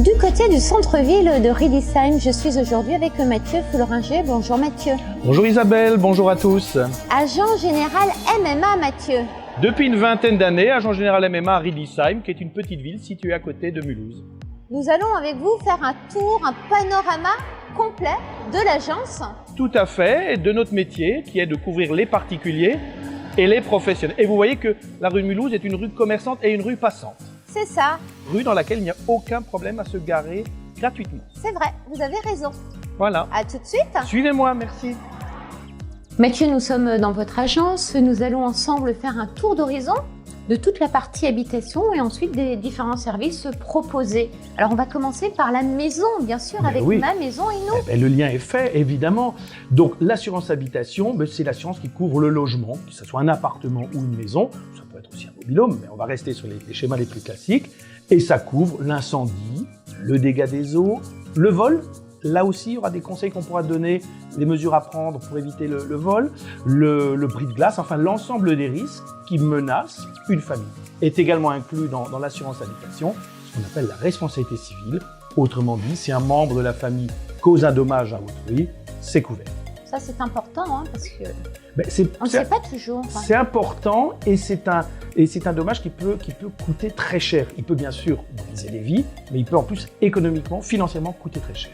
Du côté du centre-ville de Riedisheim, je suis aujourd'hui avec Mathieu Fouleringer. Bonjour Mathieu. Bonjour Isabelle, bonjour à tous. Agent général MMA Mathieu. Depuis une vingtaine d'années, agent général MMA à Riedisheim, qui est une petite ville située à côté de Mulhouse. Nous allons avec vous faire un tour, un panorama complet de l'agence. Tout à fait, et de notre métier qui est de couvrir les particuliers et les professionnels. Et vous voyez que la rue de Mulhouse est une rue commerçante et une rue passante. C'est ça. Rue dans laquelle il n'y a aucun problème à se garer gratuitement. C'est vrai, vous avez raison. Voilà. À tout de suite. Suivez-moi, merci. Mathieu, nous sommes dans votre agence. Nous allons ensemble faire un tour d'horizon de toute la partie habitation et ensuite des différents services proposés. Alors on va commencer par la maison, bien sûr, avec oui. Ma Maison et Nous. Le lien est fait, évidemment. Donc l'assurance habitation, c'est l'assurance qui couvre le logement, que ce soit un appartement ou une maison. Ça peut être aussi un mobil-home, mais on va rester sur les schémas les plus classiques. Et ça couvre l'incendie, le dégât des eaux, le vol. Là aussi, il y aura des conseils qu'on pourra donner, les mesures à prendre pour éviter le vol, le bris de glace, enfin l'ensemble des risques qui menacent une famille. Est également inclus dans l'assurance habitation ce qu'on appelle la responsabilité civile. Autrement dit, si un membre de la famille cause un dommage à autrui, c'est couvert. Ça, c'est important, hein, parce que on ne c'est sait pas toujours. Enfin. C'est important et c'est un dommage qui peut coûter très cher. Il peut bien sûr briser des vies, mais il peut en plus économiquement, financièrement coûter très cher.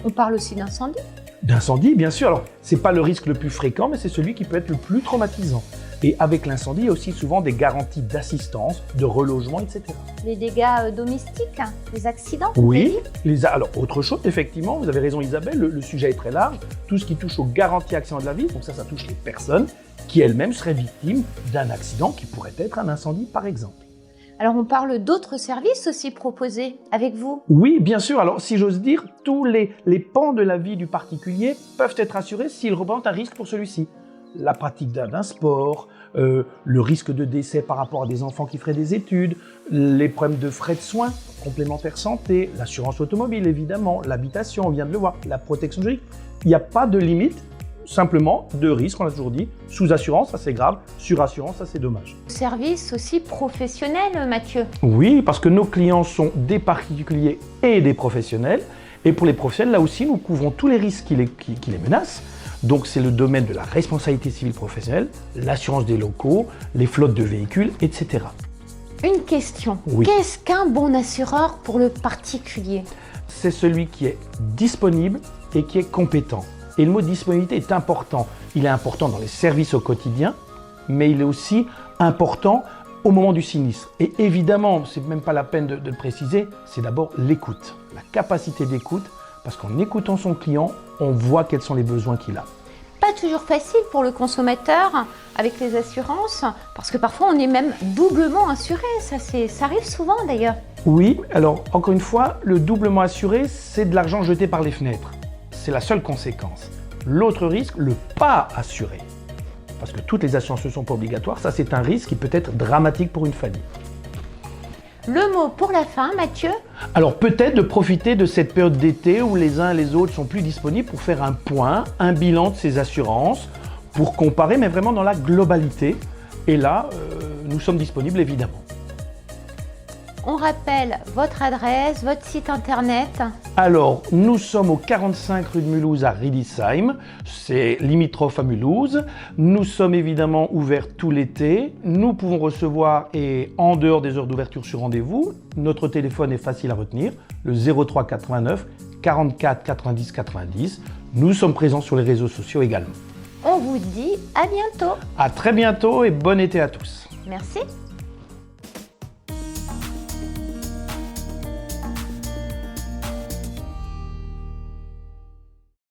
On parle aussi d'incendie. D'incendie, bien sûr. Alors, c'est pas le risque le plus fréquent, mais c'est celui qui peut être le plus traumatisant. Et avec l'incendie, il y a aussi souvent des garanties d'assistance, de relogement, etc. Les dégâts domestiques, les accidents. Oui. Alors, autre chose, effectivement, vous avez raison Isabelle, le sujet est très large. Tout ce qui touche aux garanties accidents de la vie, donc ça touche les personnes qui elles-mêmes seraient victimes d'un accident qui pourrait être un incendie, par exemple. Alors, on parle d'autres services aussi proposés avec vous. Oui, bien sûr. Alors, si j'ose dire, tous les pans de la vie du particulier peuvent être assurés s'ils représentent un risque pour celui-ci. La pratique d'un sport, le risque de décès par rapport à des enfants qui feraient des études, les problèmes de frais de soins, complémentaires santé, l'assurance automobile évidemment, l'habitation, on vient de le voir, la protection juridique. Il n'y a pas de limite. Simplement, de risque, on l'a toujours dit, sous-assurance, ça c'est grave, sur-assurance, ça c'est dommage. Service aussi professionnel, Mathieu. Oui, parce que nos clients sont des particuliers et des professionnels. Et pour les professionnels, là aussi, nous couvrons tous les risques qui les menacent. Donc c'est le domaine de la responsabilité civile professionnelle, l'assurance des locaux, les flottes de véhicules, etc. Une question, oui. Qu'est-ce qu'un bon assureur pour le particulier? C'est celui qui est disponible et qui est compétent. Et le mot disponibilité est important. Il est important dans les services au quotidien, mais il est aussi important au moment du sinistre. Et évidemment, c'est même pas la peine de le préciser, c'est d'abord l'écoute, la capacité d'écoute, parce qu'en écoutant son client, on voit quels sont les besoins qu'il a. Pas toujours facile pour le consommateur avec les assurances, parce que parfois on est même doublement assuré, ça arrive souvent d'ailleurs. Oui, alors encore une fois, le doublement assuré, c'est de l'argent jeté par les fenêtres. C'est la seule conséquence. L'autre risque, le pas assuré. Parce que toutes les assurances ne sont pas obligatoires, ça c'est un risque qui peut être dramatique pour une famille. Le mot pour la fin, Mathieu? Alors peut-être de profiter de cette période d'été où les uns et les autres sont plus disponibles pour faire un point, un bilan de ces assurances, pour comparer, mais vraiment dans la globalité. Et là, nous sommes disponibles évidemment. On rappelle votre adresse, votre site internet. Alors, nous sommes au 45 rue de Mulhouse à Riedisheim, c'est limitrophe à Mulhouse. Nous sommes évidemment ouverts tout l'été. Nous pouvons recevoir, et en dehors des heures d'ouverture sur rendez-vous, notre téléphone est facile à retenir, le 03 89 44 90 90. Nous sommes présents sur les réseaux sociaux également. On vous dit à bientôt. À très bientôt et bon été à tous. Merci.